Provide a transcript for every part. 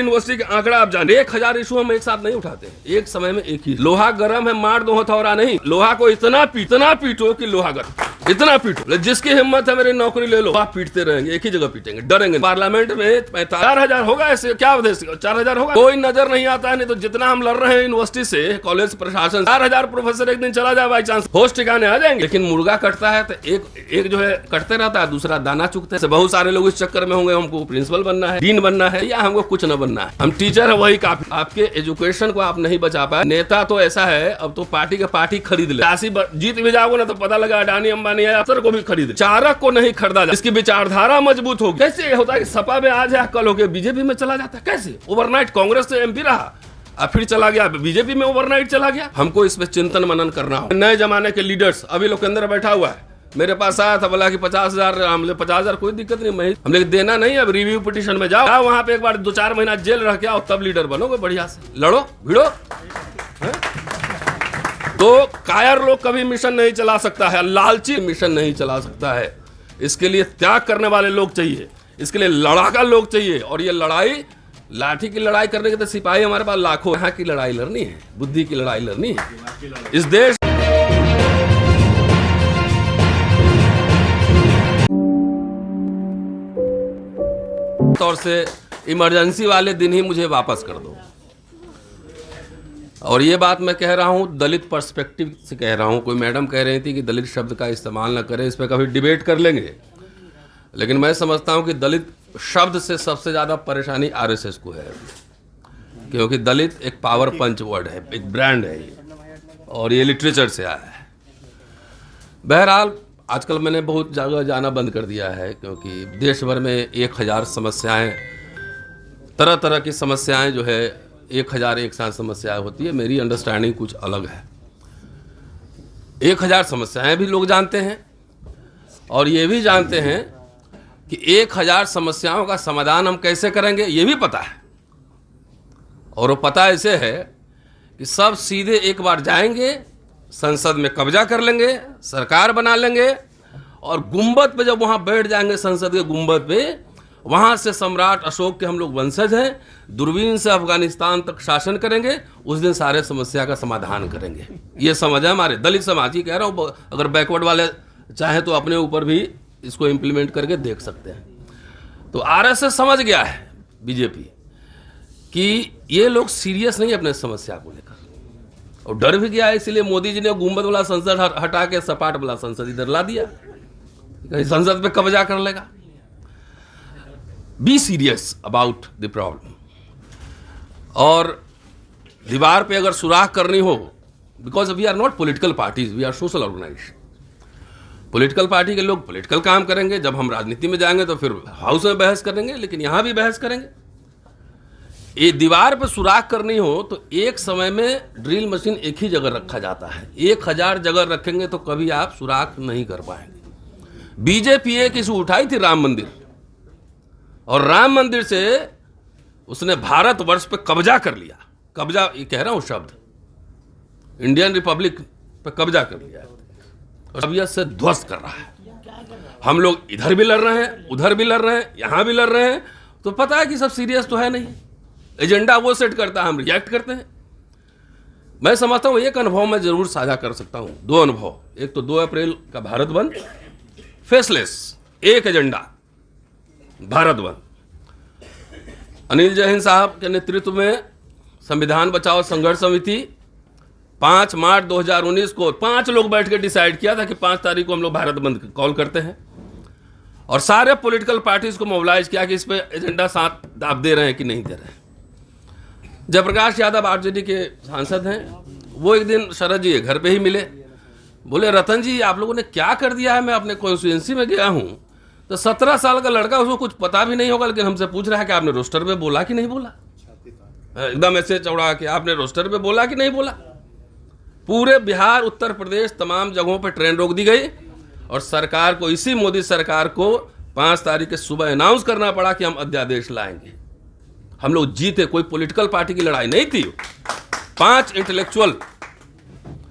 University का आंकड़ा आप जाने, 1000 इशू हम एक साथ नहीं उठाते, एक समय में एक ही। लोहा गर्म है, मार दो हथौड़ा नहीं, लोहा को इतना पीटो कि लोहा गर्म, इतना पीटो, जिसकी हिम्मत है मेरी नौकरी ले लो। आप पीटते रहेंगे, एक ही जगह पीटेंगे, डरेंगे। पार्लियामेंट में 4000 होगा, ऐसे क्या उद्देश्य, 4000 होगा, कोई नजर नहीं आता है। नहीं तो जितना हम लड़ रहे हैं यूनिवर्सिटी से, कॉलेज प्रशासन, 4000 प्रोफेसर एक दिन चला जाए बाई चांस, होश ठिकाने आ जाएंगे। लेकिन मुर्गा कटता है तो एक जो है कटते रहता है, दूसरा दाना चुगते हैं। बहुत सारे लोग इस चक्कर में होंगे, हमको प्रिंसिपल बनना है, डीन बनना है, या हमको कुछ न बनना है, हम टीचर है वही काफी। आपके एजुकेशन को आप नहीं बचा पाए। नेता तो ऐसा है, अब तो पार्टी खरीद ले, जीत भी जाओगे ना तो पता लगा अडानी अंबानी है, अफसर को भी खरीद, चारक को नहीं खरीदा जा। इसकी विचारधारा मजबूत होगी। कैसे होता है कि सपा में आज है, कल होके बीजेपी में चला जाता है, कैसे ओवरनाइट कांग्रेस से एमपी रहा, अब फिर चला गया बीजेपी में, ओवरनाइट चला गया। हमको इस पे चिंतन मनन करना हो। नए जमाने के लीडर्स अभी लोग के अंदर बैठा हुआ है, मेरे पास आया था, बोला कि 50,000, हमने 50,000 कोई दिक्कत नहीं, हमने देना नहीं, अब रिव्यू पिटीशन में जाओ, वहां पे एक बार 2-4 महीना जेल रह के आओ, तब लीडर बनोगे, बढ़िया से लड़ो भिड़ो। तो कायर लोग कभी मिशन नहीं चला सकता है, लालची मिशन नहीं चला सकता है। इसके लिए त्याग करने वाले लोग चाहिए, इसके लिए लड़ाका लोग चाहिए। और ये लड़ाई, लाठी की लड़ाई करने के तो सिपाही हमारे पास लाखों, यहाँ की लड़ाई लड़नी है, बुद्धि की लड़ाई लड़नी है। इस देश तौर से इमरजेंसी वाले दिन ही मुझे वापस कर दो। और ये बात मैं कह रहा हूँ दलित पर्सपेक्टिव से कह रहा हूँ। कोई मैडम कह रही थी कि दलित शब्द का इस्तेमाल ना करें, इस पर कभी डिबेट कर लेंगे। लेकिन मैं समझता हूँ कि दलित शब्द से सबसे ज़्यादा परेशानी आरएसएस को है, क्योंकि दलित एक पावर पंच वर्ड है, एक ब्रांड है ये, और ये लिटरेचर से आया है। बहरहाल आजकल मैंने बहुत जगह जाना बंद कर दिया है, क्योंकि देश भर में 1000 समस्याएं, तरह तरह की समस्याएं जो है 1000 एक साथ समस्याएं होती है। मेरी अंडरस्टैंडिंग कुछ अलग है। 1000 समस्याएं भी लोग जानते हैं, और ये भी जानते हैं कि 1000 समस्याओं का समाधान हम कैसे करेंगे ये भी पता है। और वो पता ऐसे है कि सब सीधे एक बार जाएंगे, संसद में कब्जा कर लेंगे, सरकार बना लेंगे, और गुंबद पे जब वहाँ बैठ जाएंगे, संसद के गुंबद पे, वहाँ से सम्राट अशोक के हम लोग वंशज हैं, दूरबीन से अफगानिस्तान तक शासन करेंगे, उस दिन सारे समस्या का समाधान करेंगे। ये समझ है हमारे दलित समाज ही कह रहा हूँ। अगर बैकवर्ड वाले चाहे तो अपने ऊपर भी इसको इम्प्लीमेंट करके देख सकते हैं। तो आरएसएस समझ गया है बीजेपी कि ये लोग सीरियस नहीं है अपने समस्या को लेकर, और डर भी गया है। इसलिए मोदी जी ने गुंबद वाला संसद हटा के सपाट वाला संसद इधर ला दिया, संसद पे कब्जा कर लेगा। Be serious about the problem. और दीवार पे अगर सुराख करनी हो, because we are not political parties, we are social organisation. Political party के लोग पॉलिटिकल काम करेंगे, जब हम राजनीति में जाएंगे तो फिर हाउस में बहस करेंगे, लेकिन यहां भी बहस करेंगे। ये दीवार पे सुराख करनी हो तो एक समय में ड्रिल मशीन एक ही जगह रखा जाता है, 1000 जगह रखेंगे तो कभी आप सुराख नहीं कर पाएंगे। बीजेपी एक इशू उठाई थी राम मंदिर, और राम मंदिर से उसने भारतवर्ष पे कब्जा कर लिया। कब्जा, ये कह रहा हूं शब्द, इंडियन रिपब्लिक पे कब्जा कर लिया, और तबीयत से ध्वस्त कर रहा है। हम लोग इधर भी लड़ रहे हैं, उधर भी लड़ रहे हैं, यहां भी लड़ रहे हैं, तो पता है कि सब सीरियस तो है नहीं। एजेंडा वो सेट करता है, हम रिएक्ट करते हैं। मैं समझता हूं एक अनुभव मैं जरूर साझा कर सकता हूं, 2 अनुभव। एक तो 2 अप्रैल का भारत बंद, फेसलेस, एक एजेंडा, भारत बंद। अनिल जैन साहब के नेतृत्व में संविधान बचाओ संघर्ष समिति 5 मार्च 2019 को 5 लोग बैठ के डिसाइड किया था कि 5 तारीख को हम लोग भारत बंद कॉल करते हैं, और सारे पॉलिटिकल पार्टीज को मोबिलाइज किया कि इस पे एजेंडा साथ आप दे रहे हैं कि नहीं दे रहे हैं। जयप्रकाश यादव आरजेडी के सांसद हैं, वो एक दिन शरद जी घर पे ही मिले, बोले रतन जी आप लोगों ने क्या कर दिया है। मैं अपने कॉन्स्टिट्यूएंसी में गया हूँ तो 17 साल का लड़का, उसको कुछ पता भी नहीं होगा, लेकिन हमसे पूछ रहा है कि आपने रोस्टर पे बोला कि नहीं बोला। एकदम ऐसे चौड़ा कि आपने रोस्टर पे बोला कि नहीं बोला। पूरे बिहार, उत्तर प्रदेश, तमाम जगहों पर ट्रेन रोक दी गई, और सरकार को, इसी मोदी सरकार को 5 तारीख के सुबह अनाउंस करना पड़ा कि हम अध्यादेश लाएंगे। हम लोग जीते, कोई पॉलिटिकल पार्टी की लड़ाई नहीं थी। 5 इंटेलेक्चुअल,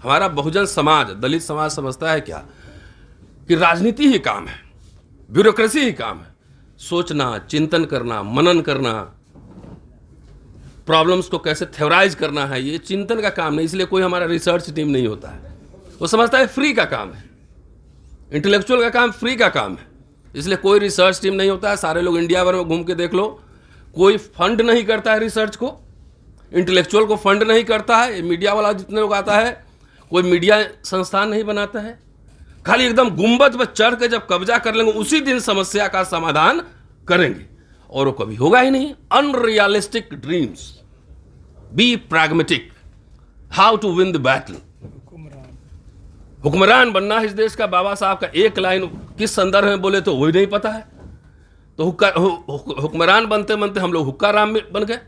हमारा बहुजन समाज, दलित समाज समझता है क्या कि राजनीति ही काम है, ब्यूरोक्रेसी ही काम है, सोचना, चिंतन करना, मनन करना, प्रॉब्लम्स को कैसे थ्योराइज करना है, ये चिंतन का काम नहीं, इसलिए कोई हमारा रिसर्च टीम नहीं होता है। वो समझता है फ्री का काम है, इंटेलेक्चुअल का काम फ्री का काम है, इसलिए कोई रिसर्च टीम नहीं होता है। सारे लोग इंडिया भर में घूम के देख लो, कोई फंड नहीं करता है रिसर्च को, इंटेलेक्चुअल को फंड नहीं करता है। मीडिया वाला जितने लोग आता है, कोई मीडिया संस्थान नहीं बनाता है। खाली एकदम गुंबद पर चढ़ के जब कब्जा कर लेंगे उसी दिन समस्या का समाधान करेंगे, और वो कभी होगा ही नहीं। Unrealistic dreams, be pragmatic, how to win the battle. हुक्मरान बनना है इस देश का, बाबा साहब का एक लाइन किस संदर्भ में बोले तो वही नहीं पता है। तो हुक्मरान बनते बनते हम लोग हुक्का राम बन गए।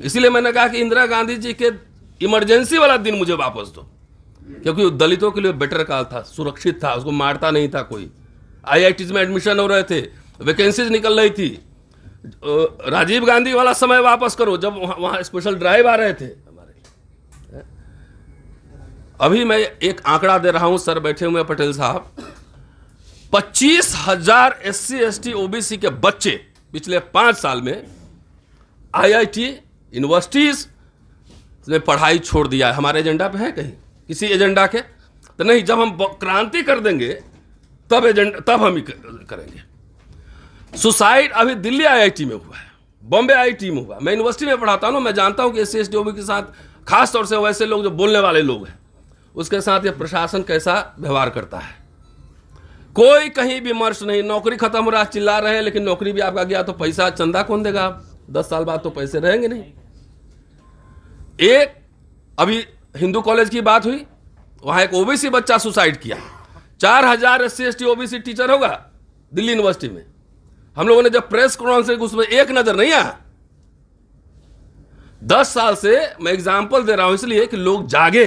इसीलिए मैंने कहा कि इंदिरा गांधी जी के इमरजेंसी वाला दिन मुझे वापस दो, क्योंकि वो दलितों के लिए बेटर काल था, सुरक्षित था, उसको मारता नहीं था कोई। आईआईटीज में एडमिशन हो रहे थे, वैकेंसीज निकल रही थी। राजीव गांधी वाला समय वापस करो, जब वहां स्पेशल ड्राइव आ रहे थे हमारे। अभी मैं एक आंकड़ा दे रहा हूं, सर बैठे हुए पटेल साहब, 25,000 SC ST OBC के बच्चे पिछले 5 साल में आईआईटी यूनिवर्सिटीज में पढ़ाई छोड़ दिया है। हमारे एजेंडा पे है कहीं किसी एजेंडा के तो नहीं। जब हम क्रांति कर देंगे तब हम ही करेंगे। सुसाइड अभी दिल्ली आईआईटी में हुआ है, बॉम्बे आईआईटी में हुआ। मैं यूनिवर्सिटी में पढ़ाता हूँ, मैं जानता हूँ कि SC ST OBC के साथ, खास तौर से वैसे लोग जो बोलने वाले लोग हैं, उसके साथ ये प्रशासन कैसा व्यवहार करता है। कोई कहीं विमर्श नहीं, नौकरी खत्म हो रहा, चिल्ला रहे हैं, लेकिन नौकरी भी आपका गया तो पैसा चंदा कौन देगा? आप 10 साल बाद तो पैसे रहेंगे नहीं। एक अभी हिंदू कॉलेज की बात हुई, वहां एक ओबीसी बच्चा सुसाइड किया। 4,000 SC ST OBC टीचर होगा दिल्ली यूनिवर्सिटी में। हम लोगों ने जब प्रेस कॉन्फ्रेंस उसमें एक नजर नहीं आया। 10 साल से मैं एग्जाम्पल दे रहा हूं इसलिए कि लोग जागे।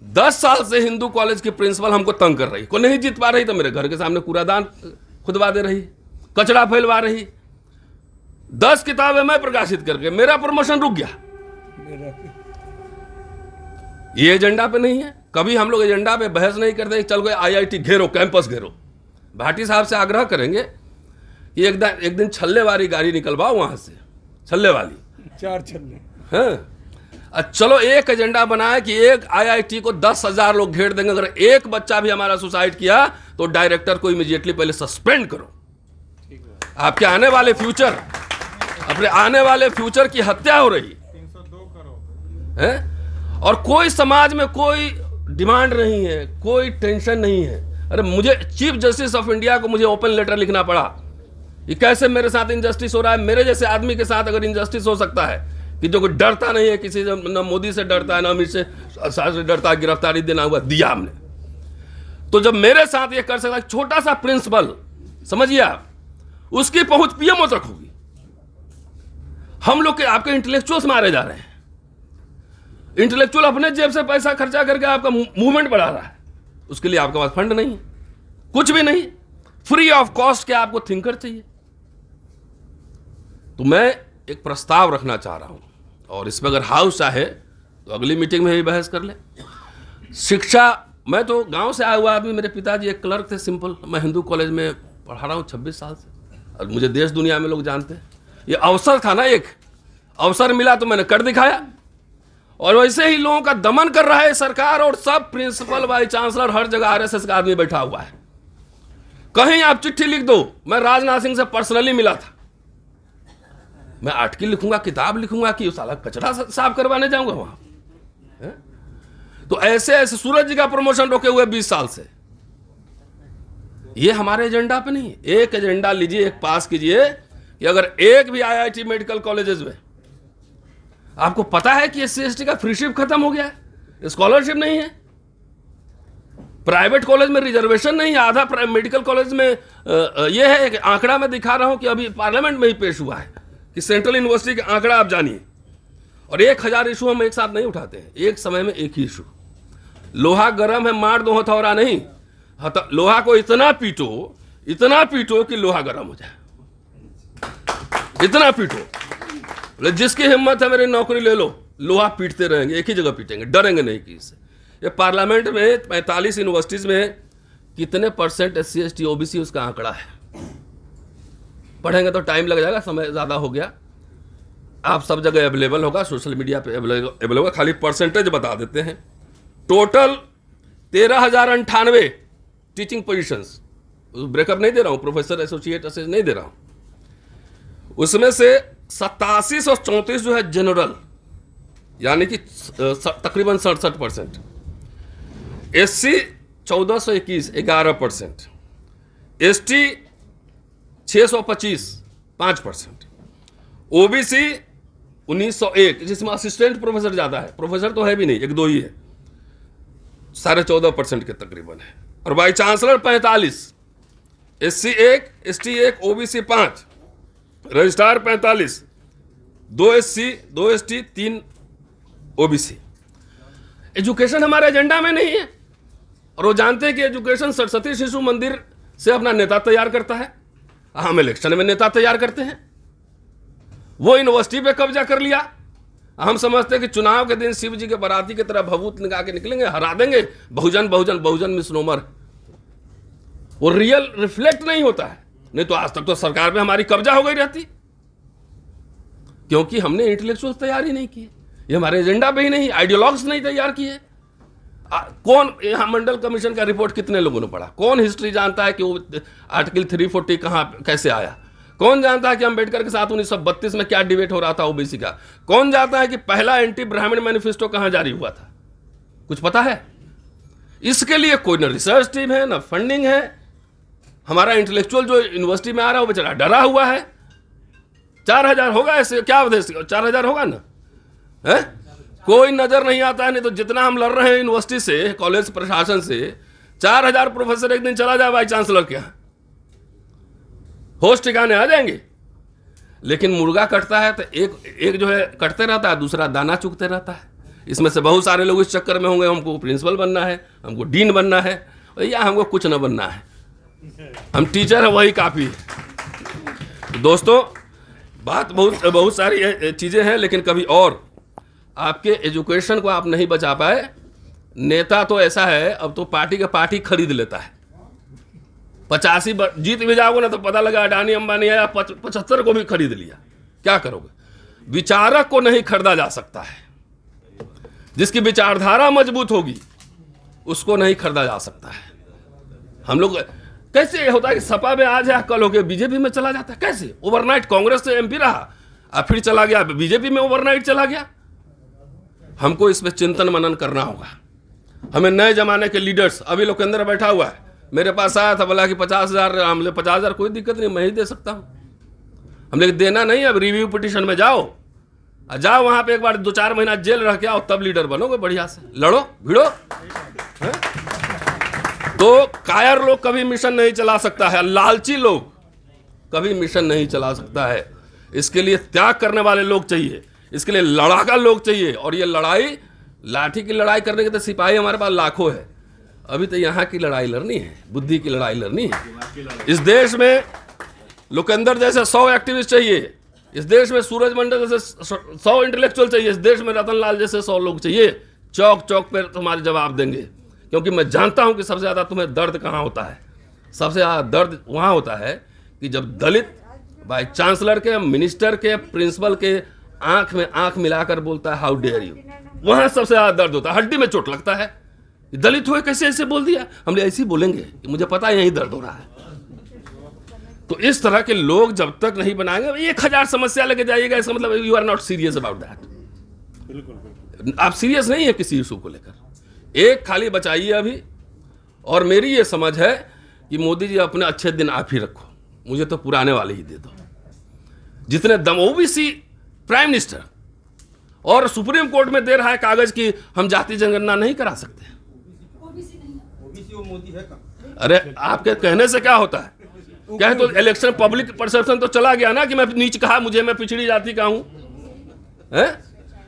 10 साल से हिंदू कॉलेज की प्रिंसिपल हमको तंग कर रही, को नहीं जीत पा रही तो मेरे घर के सामने कूड़ादान खुदवा दे रही, कचरा फैलवा रही। 10 किताबें मैं प्रकाशित करके मेरा प्रमोशन रुक गया। ये एजेंडा पे नहीं है। कभी हम लोग एजेंडा पे बहस नहीं करते, चल गए आईआईटी घेरो, कैंपस घेरो। भाटी साहब से आग्रह करेंगे कि एक दिन छल्ले वाली गाड़ी निकलवाओ वहां से, छल्ले वाली 4 छल्ले। हाँ, चलो एक एजेंडा बनाए कि एक आईआईटी को 10,000 लोग घेर देंगे। अगर एक बच्चा भी हमारा सुसाइड किया तो डायरेक्टर को इमीडिएटली पहले सस्पेंड करो। आपके आने वाले फ्यूचर, अपने आने वाले फ्यूचर की हत्या हो रही 302 करोड़ है। और कोई समाज में कोई डिमांड नहीं है, कोई टेंशन नहीं है। अरे मुझे चीफ जस्टिस ऑफ इंडिया को मुझे ओपन लेटर लिखना पड़ा कि कैसे मेरे साथ इनजस्टिस हो रहा है। मेरे जैसे आदमी के साथ अगर इनजस्टिस हो सकता है कि जो कोई डरता नहीं है किसी से, न मोदी से डरता है, न अमित शाह से डरता है, गिरफ्तारी देना हुआ दिया हमने, तो जब मेरे साथ ये कर सकता, छोटा सा प्रिंसिपल समझिए आप, उसकी पहुंच पीएमओ तक होगी। हम लोग के आपके इंटेलेक्चुअल्स मारे जा रहे हैं। इंटेलेक्चुअल अपने जेब से पैसा खर्चा करके आपका मूवमेंट बढ़ा रहा है, उसके लिए आपके पास फंड नहीं है, कुछ भी नहीं। फ्री ऑफ कॉस्ट के आपको थिंकर चाहिए। तो मैं एक प्रस्ताव रखना चाह रहा हूं, और इस पर अगर हाउस चाहे तो अगली मीटिंग में भी बहस कर ले। शिक्षा, मैं तो गांव से आया हुआ आदमी, मेरे पिताजी एक क्लर्क थे सिंपल। मैं हिंदू कॉलेज में पढ़ा रहा हूं 26 साल से, और मुझे देश दुनिया में लोग जानते हैं। ये अवसर था ना, एक अवसर मिला तो मैंने कर दिखाया। और वैसे ही लोगों का दमन कर रहा है सरकार, और सब प्रिंसिपल, वाइस चांसलर, हर जगह आरएसएस का आदमी बैठा हुआ है। कहीं आप चिट्ठी लिख दो, मैं राजनाथ सिंह से पर्सनली मिला था, मैं आर्टिकल लिखूंगा, किताब लिखूंगा कि साला कचरा साफ करवाने जाऊंगा वहां। तो ऐसे ऐसे सूरज जी का प्रमोशन रोके हुए 20 साल से। ये हमारे एजेंडा पे नहीं। एक एजेंडा लीजिए, एक पास कीजिए कि अगर एक भी आईआईटी मेडिकल कॉलेजेस में, आपको पता है कि SC ST का फ्रीशिप खत्म हो गया है, स्कॉलरशिप नहीं है, प्राइवेट कॉलेज में रिजर्वेशन नहीं है, आधा मेडिकल कॉलेज में यह है कि आंकड़ा मैं दिखा रहा हूं कि अभी पार्लियामेंट में ही पेश हुआ है कि सेंट्रल यूनिवर्सिटी का आंकड़ा आप जानिए। और 1,000 इशू हम एक साथ नहीं उठाते हैं, एक समय में एक ही इशू। लोहा गर्म है, मार दो हथौड़ा नहीं। लोहा को इतना पीटो कि लोहा गर्म हो जाए, इतना पीटो। जिसकी हिम्मत है मेरी नौकरी ले लो, लोहा पीटते रहेंगे, एक ही जगह पीटेंगे, डरेंगे नहीं किसी से। ये पार्लियामेंट में 45 यूनिवर्सिटीज में कितने % SC ST OBC उसका आंकड़ा है, पढ़ेंगे तो टाइम लग जाएगा, समय ज़्यादा हो गया। आप सब जगह अवेलेबल होगा, सोशल मीडिया पे अवेलेबल होगा, खाली परसेंटेज बता देते हैं। टोटल 13,098 टीचिंग पोजीशंस, ब्रेकअप नहीं दे रहा हूं, प्रोफेसर एसोसिएट असिस्टेंट नहीं दे रहा हूं। उसमें से 8734 जो है जनरल, यानी कि तकरीबन 67%। SC 1421, 11%। ST 625, 5%। OBC 1901, जिसमें असिस्टेंट प्रोफेसर ज़्यादा है, प्रोफेसर तो है भी नहीं, 1-2 ही है, 14.5% के तकरीबन है। और by chancellor 45, SC 1, ST 1, OBC 5, registrar 45, 2 SC, 2 ST, 3 OBC। Education हमारे एजेंडा में नहीं है, और वो जानते हैं कि एजुकेशन सरस्वती शिशु मंदिर से अपना नेता तैयार करता है, हम इलेक्शन में नेता तैयार करते हैं। वो यूनिवर्सिटी पे कब्जा कर लिया, हम समझते हैं कि चुनाव के दिन शिव जी के बाराती की तरह भभूत निकाल के निकलेंगे, हरा देंगे, बहुजन बहुजन बहुजन मिसनोमर। वो रियल रिफ्लेक्ट नहीं होता है। नहीं तो आज तक तो सरकार पे हमारी कब्जा हो गई रहती, क्योंकि हमने इंटेलेक्चुअल तैयार ही नहीं किए, ये हमारे एजेंडा पे ही नहीं, आइडियोलॉग्स नहीं तैयार किए। कौन यहाँ मंडल कमीशन का रिपोर्ट कितने लोगों ने पढ़ा? कौन हिस्ट्री जानता है कि वो आर्टिकल 340 कहाँ कैसे आया? कौन जानता है कि अम्बेडकर के साथ 1932 में क्या डिबेट हो रहा था ओबीसी का? कौन जानता है कि पहला एंटी ब्राह्मण मैनिफेस्टो कहाँ जारी हुआ था? कुछ पता है? इसके लिए कोई ना रिसर्च टीम है, ना फंडिंग है। हमारा इंटेलेक्चुअल जो यूनिवर्सिटी में आ रहा है वो बेचारा डरा हुआ है। 4,000 होगा ऐसे, क्या उद्देश्य? 4,000 होगा ना है? कोई नजर नहीं आता है। नहीं तो जितना हम लड़ रहे हैं यूनिवर्सिटी से, कॉलेज प्रशासन से, 4,000 प्रोफेसर एक दिन चला जाए वाइस चांसलर के यहाँ, होश ठिकाने आ जाएंगे। लेकिन मुर्गा कटता है तो एक जो है कटते रहता है, दूसरा दाना चुगते रहता है। इसमें से बहुत सारे लोग इस चक्कर में होंगे, हमको प्रिंसिपल बनना है, हमको डीन बनना है, या हमको कुछ न बनना है, हम टीचर है वही काफ़ी है। दोस्तों, बात बहुत सारी चीज़ें हैं, लेकिन कभी और आपके एजुकेशन को आप नहीं बचा पाए। नेता तो ऐसा है, अब तो पार्टी का पार्टी खरीद लेता है। 85 जीत भी जाओगे ना तो पता लगा अडानी अंबानी आया 75 को भी खरीद लिया, क्या करोगे? विचारक को नहीं खरीदा जा सकता है। जिसकी विचारधारा मजबूत होगी उसको नहीं खरीदा जा सकता है। हम लोग कैसे होता है कि सपा में आज है, कल होके बीजेपी में चला जाता है? कैसे? ओवरनाइट कांग्रेस से एमपी रहा, अब फिर चला गया बीजेपी में, ओवरनाइट चला गया। हमको इस पे चिंतन मनन करना होगा। हमें नए जमाने के लीडर्स, अभी लोकेंद्र बैठा हुआ है, मेरे पास आया था, बोला कि 50,000, हमने 50,000 कोई दिक्कत नहीं, मैं ही दे सकता हूँ। हमने देना नहीं, अब रिव्यू पिटीशन में जाओ वहां पे एक बार 2-4 महीना जेल रह के आओ, तब लीडर बनोगे, बढ़िया से लड़ो भिड़ो। तो कायर लोग कभी मिशन नहीं चला सकता है, लालची लोग कभी मिशन नहीं चला सकता है। इसके लिए त्याग करने वाले लोग चाहिए, इसके लिए लड़ाका लोग चाहिए। और ये लड़ाई, लाठी की लड़ाई करने के तो सिपाही हमारे पास लाखों है। अभी तो यहाँ की लड़ाई लड़नी है, बुद्धि की लड़ाई लड़नी है। इस देश में लोकेंद्र जैसे 100 एक्टिविस्ट चाहिए, इस देश में सूरज मंडल जैसे 100 इंटेलेक्चुअल चाहिए, इस देश में रतन लाल जैसे 100 लोग चाहिए। चौक चौक पर तुम्हारे जवाब देंगे, क्योंकि मैं जानता हूं कि सबसे ज़्यादा तुम्हें दर्द कहाँ होता है। सबसे ज़्यादा दर्द वहाँ होता है कि जब दलित वाइस चांसलर के, मिनिस्टर के, प्रिंसिपल के आंख में आंख मिलाकर बोलता है हाउ डेयर यू, वहाँ सबसे ज़्यादा दर्द होता है, हड्डी में चोट लगता है। दलित हुए कैसे ऐसे बोल दिया? हम ऐसे ही बोलेंगे कि मुझे पता है यही दर्द हो रहा है। तो इस तरह के लोग जब तक नहीं बनाएंगे, 1000 समस्या लेके जाइएगा, इसका मतलब you are not serious about that. आप सीरियस नहीं है किसी इशू को लेकर। एक खाली बचाइए अभी। और मेरी ये समझ है कि मोदी जी अपने अच्छे दिन आप ही रखो, मुझे तो पुराने वाले ही दे दो। जितने दम ओबीसी प्राइम मिनिस्टर और सुप्रीम कोर्ट में दे रहा है कागज की हम जाति जनगणना नहीं करा सकते। मोदी है का? अरे आपके कहने से क्या होता है? क्या है तो इलेक्शन पब्लिक परसेप्शन तो चला गया ना कि मैं नीच कहा, मुझे, मैं पिछड़ी जाति का हूं।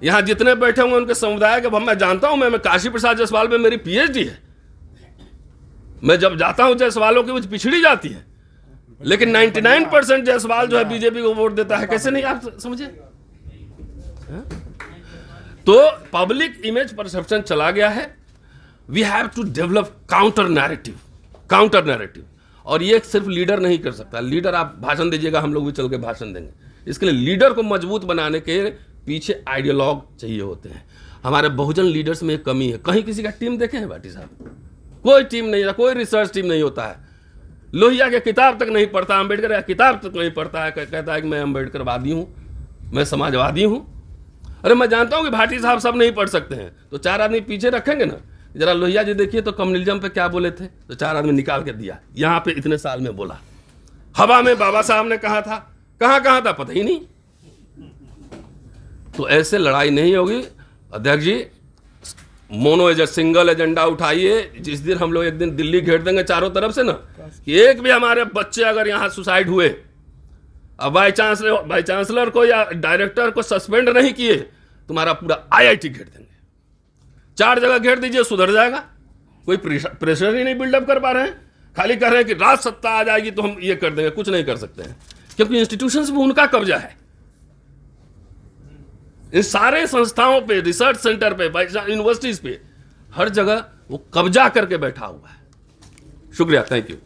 यहाँ जितने बैठे होंगे उनके समुदाय के मैं जानता हूं। मैं काशी प्रसाद जायसवाल में मेरी पीएचडी है। मैं जब जाता हूं जायसवालों की मुझे पिछड़ी जाती है, लेकिन 99% जायसवाल जो है बीजेपी को वोट देता है। कैसे नहीं, आप समझे? तो पब्लिक इमेज परसेप्शन चला गया है। We have to develop counter narrative. और ये सिर्फ लीडर नहीं कर सकता। लीडर आप भाषण दीजिएगा, हम लोग भी चल के भाषण देंगे। इसके लिए लीडर को मजबूत बनाने के पीछे आइडियोलॉग चाहिए होते हैं। हमारे बहुजन लीडर्स में एक कमी है। कहीं किसी का टीम देखे हैं भाटी साहब? कोई टीम नहीं है, कोई रिसर्च टीम नहीं होता है। लोहिया के किताब तक नहीं पढ़ता, अम्बेडकर का किताब तक नहीं पढ़ता है, कहता है कि मैं अम्बेडकरवादी हूँ, मैं समाजवादी हूँ। अरे मैं जानता हूँ कि भाटी साहब सब नहीं पढ़ सकते हैं, तो 4 आदमी पीछे रखेंगे ना। जरा लोहिया जी देखिए तो कम्युनिज्म पे क्या बोले थे, तो 4 आदमी निकाल के दिया, यहाँ पे इतने साल में बोला। हवा में बाबा साहब ने कहा था, कहाँ था पता ही नहीं। तो ऐसे लड़ाई नहीं होगी। अध्यक्ष जी, मोनो एजेंडा, सिंगल एजेंडा उठाइए। जिस दिन हम लोग एक दिन दिल्ली घेर देंगे चारों तरफ से ना, कि एक भी हमारे बच्चे अगर यहाँ सुसाइड हुए, अब बाई चांसलर को या डायरेक्टर को सस्पेंड नहीं किए, तुम्हारा पूरा IIT घेर देंगे। 4 जगह घेर दीजिए, सुधर जाएगा। कोई प्रेशर ही नहीं बिल्डअप कर पा रहे हैं, खाली कह रहे हैं कि राज सत्ता आ जाएगी तो हम ये कर देंगे। कुछ नहीं कर सकते हैं, क्योंकि इंस्टीट्यूशंस में उनका कब्जा है। इस सारे संस्थाओं पे, रिसर्च सेंटर पे, यूनिवर्सिटीज पे, हर जगह वो कब्जा करके बैठा हुआ है। शुक्रिया, थैंक यू।